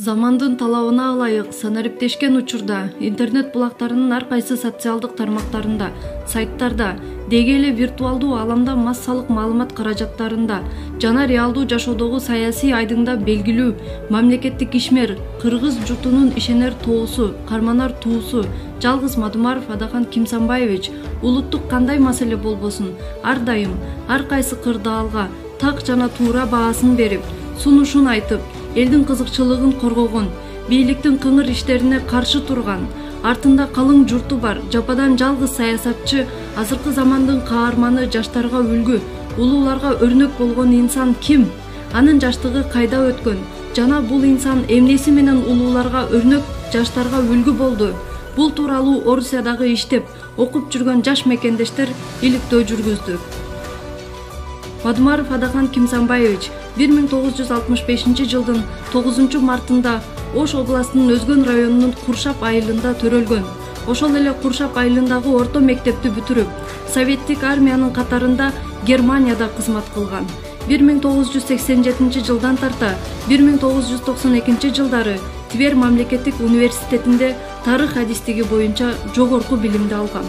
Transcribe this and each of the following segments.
Замандын талабына ылайык санариптешкен учурда интернет булактарынын ар кайсы социалдык тармактарында, сайттарда, деги эле виртуалдуу аламда массалык маалымат каражаттарында жана реалдуу жашоодогу саясий айдыңда белгилүү мамлекеттик ишмер, кыргыз журтунун ишенер тоосу, карманар туусу Жалгыз Мадумаров Адахан Кимсанбаевич улуттук кандай маселе болбосун ар дайым ар кайсы кырдаалга так жана туура баасын берип, сунушун айтып, элдин кызыкчылыгын коргогон, бийликтин кыңыр иштерине каршы турган, артында калың журту бар, жападан жалгыз саясатчы, азыркы замандын каарманы, жаштарга үлгү, улууларга өрнөк болгон инсан ким? Анын жаштыгы кайда өткөн? Жана бул инсан эмнеси менен улууларга өрнөк, жаштарга үлгү болду? Бул тууралуу Орусиядагы иштеп, окуп жүргөн жаш мекендештер иликтөө жүргүздү. Мадумаров Адахан Кимсанбаевич 1965 жылдын 9 мартында Ош областынын Өзгөн районунун Куршап айылында төрөлгөн. Ошол эле Куршап айылындагы орто мектепти бүтүрүп, советтик армиянын катарында Германияда кызмат кылган. 1987 жылдан тарта 1992 жылдары Тver мамлекеттик университетинде тарых адистиги боюнча жогорку билимди алган.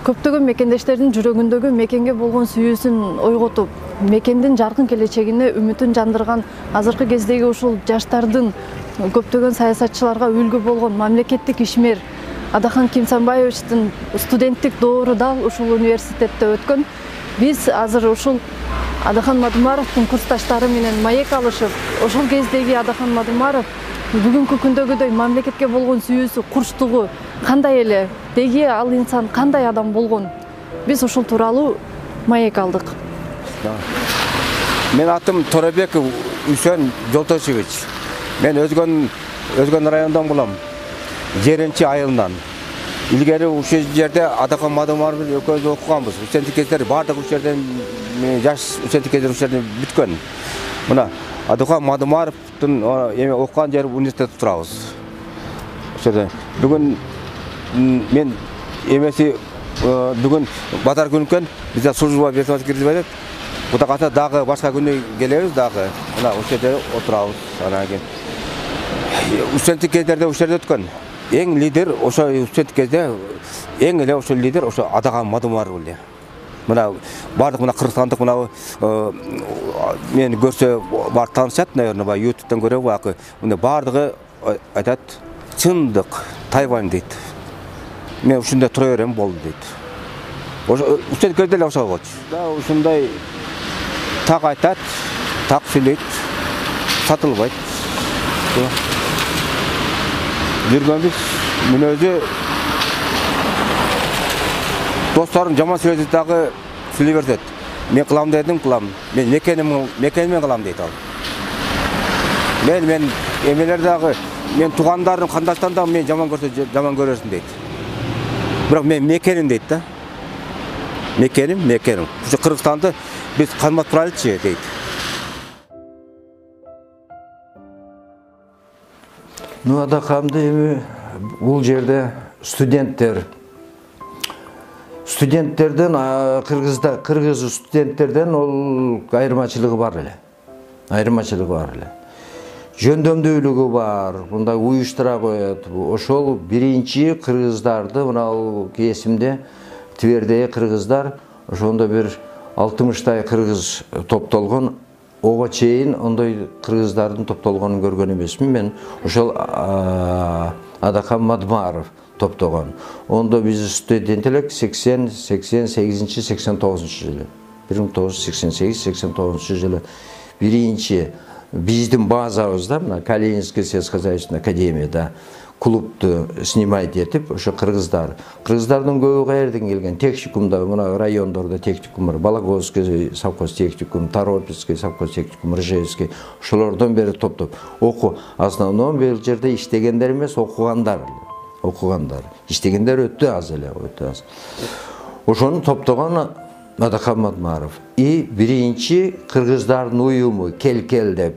Көптөгөн мекендештердин жүрөгүндөгү мекенге болгон сүйүүсүн ойготуп, мекендин жаркын келечегине үмүтүн жандырган азыркы кездеги ушул жаштардын көптөгөн саясатчыларга үлгү болгон мамлекеттик ишмер Адахан Кимсанбаевичтин студенттик доору дал ушул университетте өткөн. Биз азыр ушул Адахан Мадумаровдун курсташтары менен маек алышып, ошол кездеги Адахан Мадумаров бүгүнкү күндөгүдөй мамлекетке болгон сүйүүсү, курчтугу кандай эле, деги ал инсан кандай адам болгон, биз ушул тууралуу маек алдык. Мен атым Торабеков Үсөн Жолтошевич. Мен Өзгөн районунан булам. Жеренчи айылынан. Илгери ушул жерде Адахан Мадумаров экөөбүз окуганбыз. Учентикездер бардык ушул жерден жаш учентикездер ушул жерден бүткөн. Мына Адахан Мадумаровдун эме окуган жери университетте турабыз. Бүгүн мен эмеси бүгүн базар күнү экен, бизде служба берип киргизбейт. Буга ката дагы башка күнү келебиз дагы. Мына ошол жерде отурабыз. Анан кийин ушентик кездерде ошол жерде өткөн. Эң лидер ошо ушентик кезде эң эле ошол лидер ошо Адахан Мадумаров эле. Мына бардык мына кыргызстандык мына мени көрсө бар таанышат, наверное, YouTube'дан көрөбү бакы. Мына бардыгы айтат, чындык Тайвань дейт. Мен ушундай тура берем болду дейт. Ошо ушул кезде эле ошол болчу. Да ушундай так айтат, так сүйлөйт, сатылбайт. Жүргөнбүз мүнөзү досторум жаман сөйдү дагы сүйлөй берет. Мен кылам дедим, кылам. Мен мекенимен кылам дейт ал. Мен эмелер дагы мен туугандарым, кандаштарым дагы мен жаман көрсө жаман көрөсүн дейт. Бирок мен мекеним дейт да. Мекеним. Ушу Кыргызстанды биз калмат турайлычы дейт. Адаханды эми бул жерде студенттерден кыргыз студенттерден ол айырмачылыгы бар эле. Жөндөмдүүлүгү бар, мындай уюштура коет. Ошол биринчи кыргыздарды мына кесимде Твердеги кыргыздар ошондо бир 60 кыргыз топтолгон. Ого чейин ондой кыргыздардын топтолгонун көргөн эмесмин. Мен ошол Адахан Мадумаров топтогон. Ондо биз студент элек 88-89 жылы. 1988-89 жылы биринчи биздин базабызда, мына Калининский сельскохозяйственный академияда клубду снимать етип, ошо кыргыздардын көбү каерден келген, техникумда, мына райондордо техникум бар, Балаговский совхоз техникум, Торопецкий совхоз техникум, Ржевский, ошолордон бери топтоп окуу. Основном бул жерде иштегендер эмес, окугандар. Иштегендер өтө аз эле, өтө аз. Ошону топтогон Адакам Мадмаров. И биринчи кыргыздардын уюму кел деп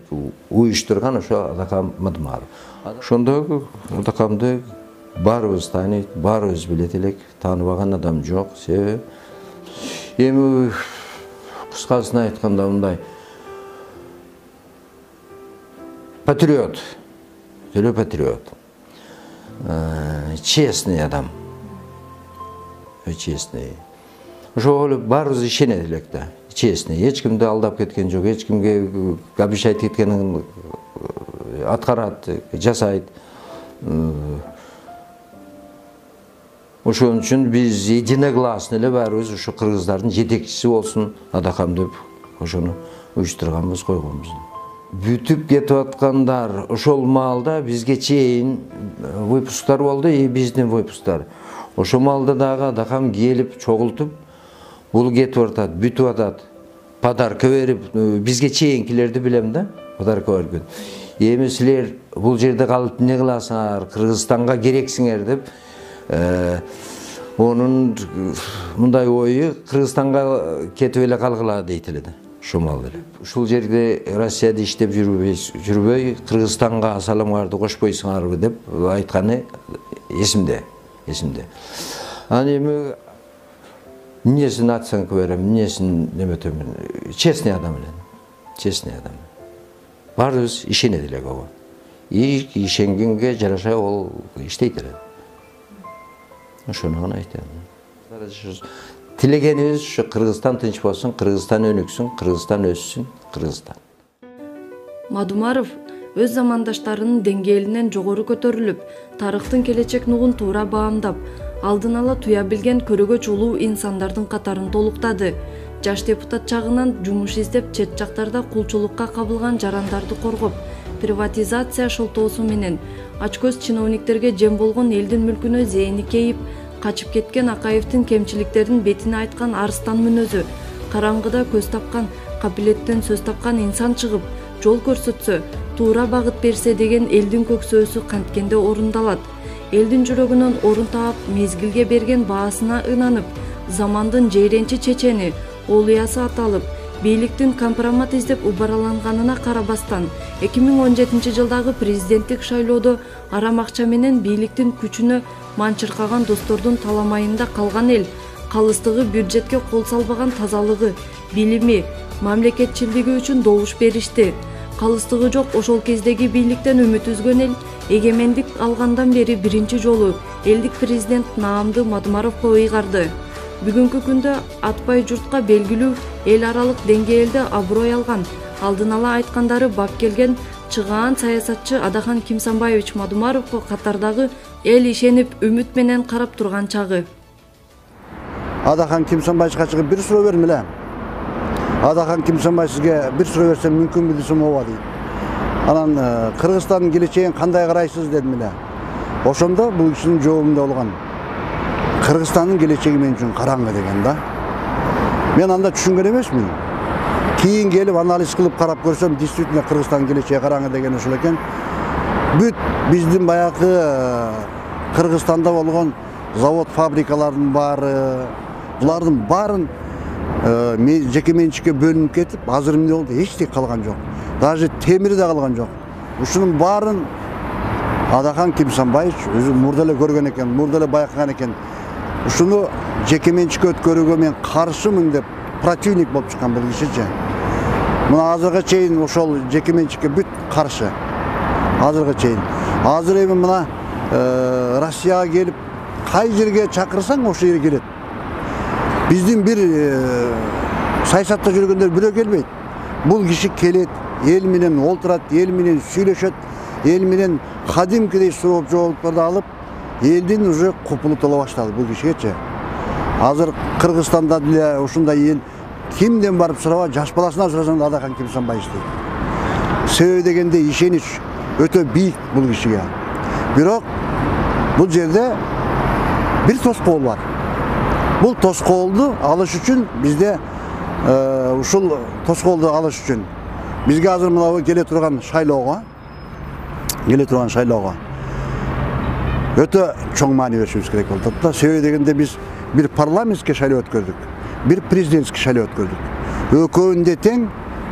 уюштурган ошо Адакам Мадмаров. Ошондо Адакамды баарыбыз тааныйт, баарыбыз билет элек, тааныбаган адам жок. Себеби эми кыскасын айтканда мындай патриот, деле патриот. Честный адам. Честный. Ошол баарыбыз ишенет элек да. Честный. Эч кимди алдап кеткен жок, эч кимге обещать кеткенин аткарат, жасайт. Ошон үчүн биз единогласно эле баарыбыз ушу кыргыздардын жетекчиси болсун Адакам деп ошону уюштурганбыз, койгонбуз. Бүтүп кетип аткандар ошол маалда бизге чейин выпусктар болду, и биздин выпусктар. Ошол маалда дагы Адакам келип чогултуп, бул кетип атат, бүтүп атат, подарка берип, бизге чейинкилерди билем да, подарка берген. Эми силер бул жерде калып эмне кыласыңар, Кыргызстанга керексиңер деп, онун мындай ою Кыргызстанга кетип эле калгыла дейт эле да. Шумал эле. Ушул жерде Россияда иштеп жүрбөй, Кыргызстанга саламыңарды кошпойсуңарбы деп айтканы эсимде. Аны эми эмнесин оценка берем, эмнесин неметемин. Честный адам эле. Честный адам. Баарыбыз ишенет элек ого. И ишенгенге жараша ол иштейт эле. Ошону гана айтам. Тилегенибиз ушу Кыргызстан тынч болсун, Кыргызстан өнүксүн, Кыргызстан өссүн, Кыргызстан. Мадумаров өз замандаштарынын деңгээлинен жогору көтөрүлүп, тарыхтын келечек нугун туура баамдап, алдын ала туя билген көрөгөч улуу инсандардын катарын толуктады. Жаш депутат чагынан жумуш издеп, чет жактарда кулчулукка кабылган жарандарды коргоп, приватизация шолтоосу менен ачкөз чиновниктерге жем болгон элдин мүлкүнө зээни кейип, качып кеткен Акаевдин кемчиликтерин бетине айткан арыстан мүнөзү, караңгыда көз тапкан, кабилеттен сөз тапкан инсан чыгып, жол көрсөтсө, туура багыт берсе деген элдин көксөөсү канткенде орундалат. Элдин жүрөгүнөн орун таап, мезгилге берген баасына ынанып, замандын жейренчи чечени, олуясы аталып, бийликтин компромат издеп убараланганына карабастан, 2017 жылдагы президенттик шайлоодо арам акча менен бийликтин күчүнө манчыркаган достордун таламайында калган эл, калыстыгы бюджетке кол салбаган тазалыгы, билими, мамлекетчилдиги үчүн добуш беришти. Калыстыгы жок ошол кездеги бийликтен үмүт үзгөн эл, эгемендик алгандан бери биринчи жолу элдик президент Наамды Мадумаровго ыйгарды. Бүгүнкү күндө атпай журтка белгилүү эл аралык деңгээлде аброй алган, алдын ала айткандары бап келген чыгаан саясатчы Адакан Кимсанбаевич Мадумаровго катардагы эл ишенип үмүт менен карап турган чагы. Адакан Кимсанбаевичка чыгып бир суроо бердим эле. Адакан Кимсанбаев сизге бир суроо берсем мүмкүнбү десем ооба дейт. Анан Кыргызстандын келечегин кандай карайсыз дедим эле. Ошондо бул кишинин жообунда болгон. Кыргызстандын келечеги мен үчүн караңгы деген да. Мен анда түшүнгөн эмесмин. Кийин келип анализ кылып карап көрсөм, действительно Кыргызстандын келечеги караңгы деген ошол экен. Бүт биздин баягы Кыргызстанда болгон завод, фабрикалардын баары, булардын баарын жеке менчикке бөлүнүп кетип, азыр эмне болду? Эчтеке калган жок. Даже темири да калган жок. Ушунун баарын Адакан Кимсанбаевич өзү мурда эле көргөн экен, мурда эле байкаган экен. Ушуну жеке менчикке өткөрүүгө мен каршымын деп противник болуп чыккан бул кишичи. Мына азырга чейин ошол жеке менчикке бүт каршы. Азырга чейин. Азыр эми мына Россияга келип, кай жерге чакырсаң ошол жерге келет. Биздин бир саясатта жүргөндөр бирөө келбейт. Бул киши келет, эл менен олтурат, эл менен сүйлөшөт, эл менен кадимкидей суроо жоопторду алып, элдин уже купулу тола баштады бул кишигечи. Азыр Кыргызстанда деле ушундай эл кимден барып сураба, жаш баласынан сурасаң да Адакан Кимсанбаевич дейт. Себеби дегенде ишенич өтө бийик бул кишиге. Бирок Бұл жерде bir тоскоол бар. Бұл тоскоолду алыш үчүн бизде ушул тоскоолду алыш үчүн бизге азыр мына келе турган шайлоого өтө чоң маани беришибиз керек болуп да. Себеби дегенде биз бир парламентский шайлоо өткөрдүк, бир президентский шайлоо өткөрдүк. Экөөндө тең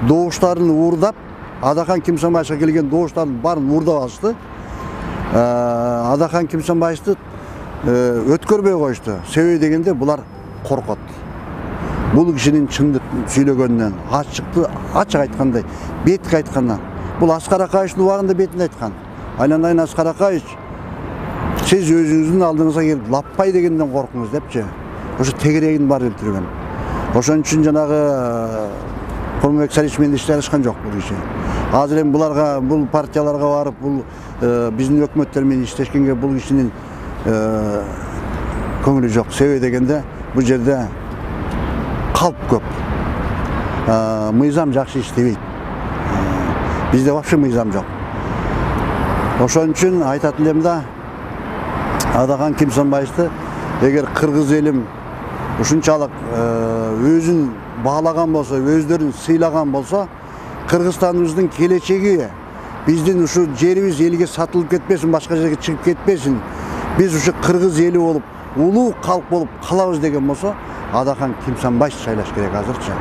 добуштарын уурдап, Адахан Кимсанбаевичке келген добуштардын баарын уурдап алышты. Адахан Кимсанбаевичти өткөрбөй коюшту. Себеби дегенде булар коркот. Бул кишинин чындык сүйлөгөнүнөн, ачык айткандай, бетке айткандан. Бул Аскар Акаевичтин убагында бетинде айткан. Айнан Аскар Акаевич, сиз өзүңүздүн алдыңызга келип лаппай дегенден коркуңуз депчи. Ошо тегерегин бар өлтүргөн. Ошон үчүн жанагы Курманбек Салич менен иште алышкан жок бул киши. Азыр эми буларга, бул партияларга барып, бул биздин өкмөттөр менен иштешкенге бул кишинин көңүлү жок. Себеби дегенде бул жерде калп көп. Мыйзам жакшы иштебейт. Бизде вообще мыйзам жок. Ошон үчүн айтат элем да, Адахан Кимсанбаевичти эгер кыргыз элим ушунчалык өзүн баалаган болсо, өздөрүн сыйлаган болсо, Кыргызстаныбыздын келечеги, биздин ушу жерибиз элге сатылып кетпесин, башка жерге чыгып кетпесин. Биз ушу кыргыз эли болуп, улуу калк болуп калабыз деген болсо, Адахан Кимсанбаевич шайлаш керек азырчы.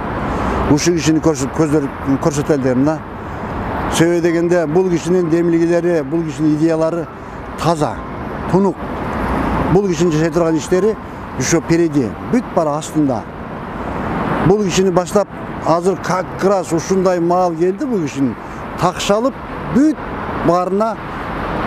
Ушу кишини көрсөтөлү дейм да. Себеби дегенде бул кишинин демилгелери, бул кишинин идеялары таза, тунук. Бул кишинин жашай турган иштери ушу переди, бүт бара астында. Бул кишини баштап азыр как раз ушундай маал келди, бул кишинин такшалып, бүт баарына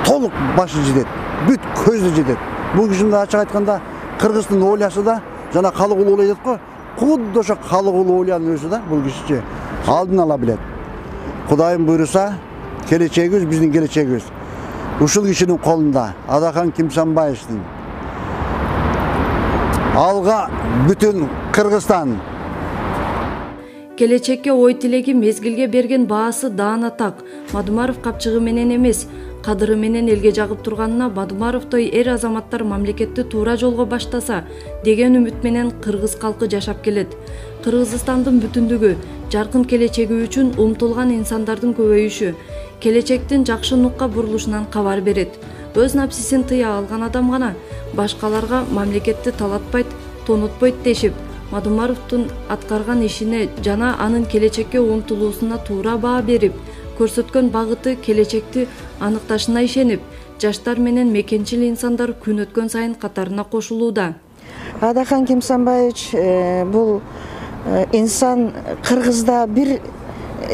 толук башы жетет, бүт көзү жетет. Бул кишинин ачык айтканда Кыргыздын ойлоосу да, жана калык улуу ойлойт го, кудда ошо калык улуу ойлонуп өзү да, бул кишичи алдын ала билет. Кудайым буйруса, келечегибиз биздин келечегибиз. Ушул кишинин колунда, Адахан Кимсанбаевичтин. Алга бүтүн Кыргызстан. Келечекке ой тилеги мезгилге берген баасы даана так. Мадумаров капчыгы менен эмес, кадыры менен элге жагып турганына Мадумаровдой эр азаматтар мамлекетти туура жолго баштаса деген үмүт менен кыргыз калкы жашап келет. Кыргызстандын бүтүндүгү, жаркын келечеги үчүн умтулган инсандардын көбөйүшү келечектин жакшы нукка бурулушунан кабар берет. Өз напсисин тыя алган адам гана башкаларга мамлекетти талатпайт, тонутпойт дешип, Мадумаровдун аткарган ишине жана анын келечекке умтулуусуна туура баа берип, көрсөткөн багыты келечекти аныкташына ишенип, жаштар менен мекенчил инсандар күн өткөн сайын катарына кошулууда. Адахан Кимсанбаевич бул инсан, Кыргызда бир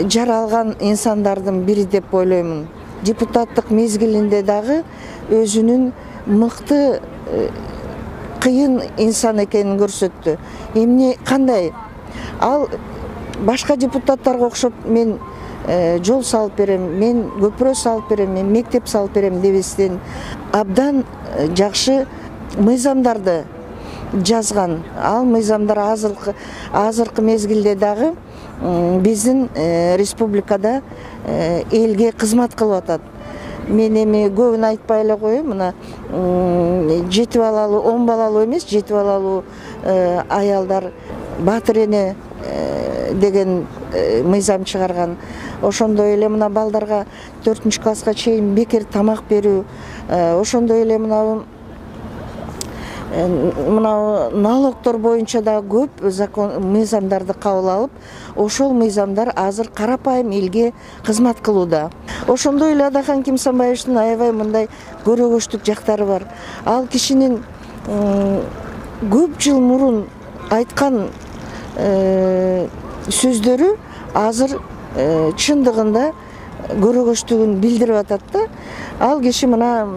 жаралган инсандардын бири деп ойлоймун. Депутаттык мезгилинде дагы өзүнүн мыкты кыйын инсан экенин көрсөттү. Эмне кандай? Ал башка депутаттарга окшоп мен жол салып берем, мен көпүрө салып берем, мен мектеп салып берем дебестен абдан жакшы мыйзамдарды жазган. Ал мыйзамдар азыркы мезгилде дагы биздин республикада элге кызмат кылып атат. Мен эми көбүн айтпай эле коеюн, мына 7 балалуу, 10 балалуу эмес, 7 балалуу аялдар Батыр эне деген мыйзам чыгарган. Ошондой эле мына балдарга 4-класска чейин бекер тамак берүү, ошондой эле мына налогтор боюнча да көп закон мыйзамдарды кабыл алып, ошол мыйзамдар азыр карапайым элге кызмат кылууда. Ошондой эле Адахан Кимсанбаевичтин аябай мындай көрөгөчтүк жактары бар. Ал кишинин көп жыл мурун айткан сөздөрү азыр чындыгында көрөгөчтүгүн билдирип атат да. Ал киши мына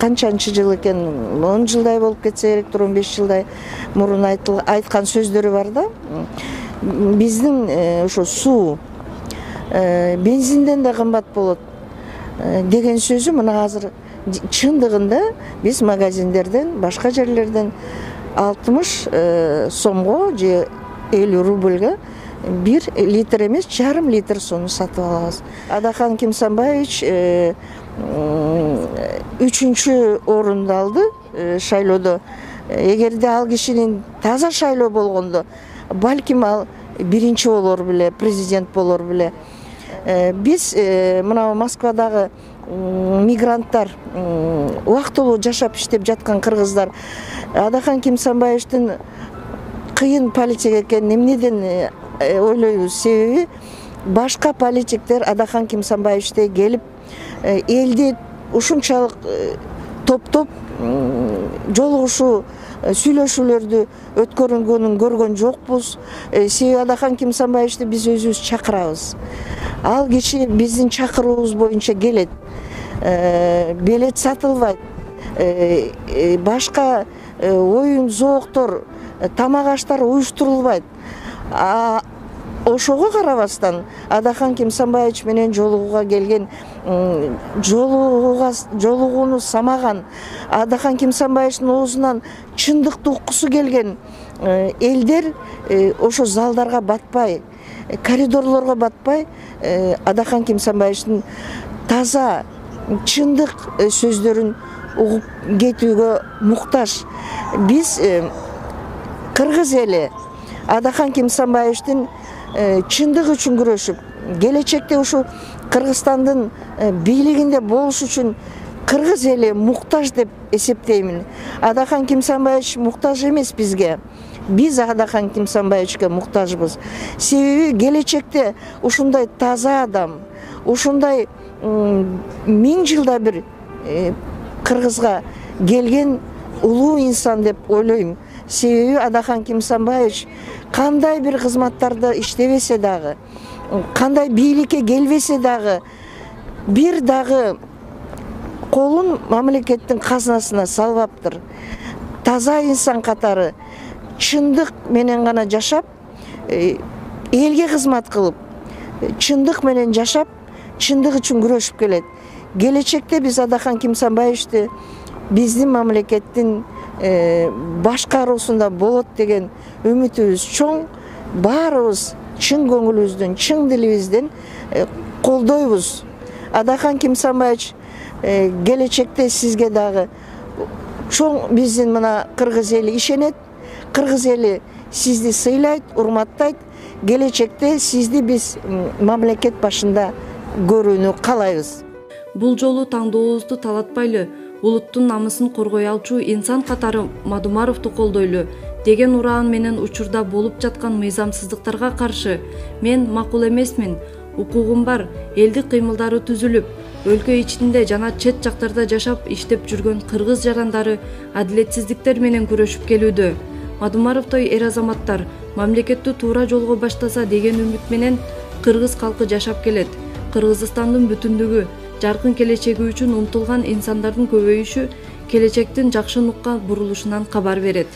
канчанчы жыл экен, 10 жылдай болуп кетсе керек, 15 жылдай мурун айткан сөздөрү бар да. Биздин ошо суу бензинден да кымбат болот деген сөзү мына азыр чындыгында биз магазиндерден, башка жерлерден 60 сомго же 50 рубльга 1 литр эмес, жарым литр сууну сатып алабыз. Адахан Кимсанбаевич 3-чү орунду алды шайлоодо. Эгерде ал кишинин таза шайлоо болгондо, балким ал 1-чи болор беле, президент болор беле. Биз мына Москвадагы мигранттар, убактылуу жашап иштеп жаткан кыргыздар Адахан Кимсанбаевдин кыйын политик экенин эмнеден ойлойбуз? Себеби башка политиктер Адахан Кимсанбаевдей келип элди ушунчалык топтоп жолугушуу, сүйлөшүүлөрдү өткөрүнгөнүн көргөн жокпуз. Себеби Адахан Кимсанбаевди биз өзүбүз чакырабыз. Ал киши биздин чакыруубуз боюнча келет. Билет сатылбайт. Башка оюн зооктор, тамак аштар уюштурулбайт. Ошого карабастан Адахан Кимсанбаевич менен жолугууга келген, жолугууну самаган, Адахан Кимсанбаевичтин оозунан чындыкты уккусу келген элдер ошо залдарга батпай, коридорлорго батпай, Адахан Кимсанбаевичтин таза, чындык сөздөрүн угуп кетүүгө муктаж. Биз кыргыз эли Адахан Кимсанбаевичтин чындык үчүн күрөшүп, келечекте ушу Кыргызстандын бийлигинде болуш үчүн кыргыз эли муктаж деп эсептеймин. Адахан Кимсанбаевич муктаж эмес бизге. Биз Адахан Кимсанбаевичке муктажбыз. Себеби келечекте ушундай таза адам, ушундай 1000 жылда бир Кыргызга келген улуу инсан деп ойлойм. Себеби Адахан Кимсанбаевич кандай бир кызматтарды иштебесе дагы, кандай бийликке келбесе дагы, бир дагы колун мамлекеттин казынасына салбаптыр. Таза инсан катары чындык менен гана жашап, элге кызмат кылып, чындык менен жашап, чындык үчүн күрөшүп келет. Келечекте биз Адахан Кимсанбаевичти биздин мамлекеттин башкаруусунда болот деген үмүтүбүз чоң. Баарыбыз чын көңүлүбүздөн, чын дилибизден колдойбуз. Адахан Кимсанбаевич келечекте сизге дагы чоң биздин мына кыргыз эли ишенет. Кыргыз эли сизди сыйлайт, урматтайт. Келечекте сизди биз мамлекет башында көрүүнү каалайбыз. Бул жолу таңдообузду талатпайлы, улуттун намысын коргой алчу инсан катары Мадумаровду колдойлу деген ураан менен учурда болуп жаткан мыйзамсыздыктарга каршы мен макул эмесмин. Укугум бар, элдик кыймылдары түзүлүп, өлкө ичинде жана чет жактарда жашап иштеп жүргөн кыргыз жарандары адилетсиздиктер менен күрөшүп келүүдө. Мадумаровдой эр азаматтар мамлекетти туура жолго баштаса деген үмүт менен кыргыз калкы жашап келет. Кыргызстандын бүтүндүгү, жаркын келечеги үчүн умтулган инсандардын көбөйүшү келечектин жакшы нукка бурулушунан кабар берет.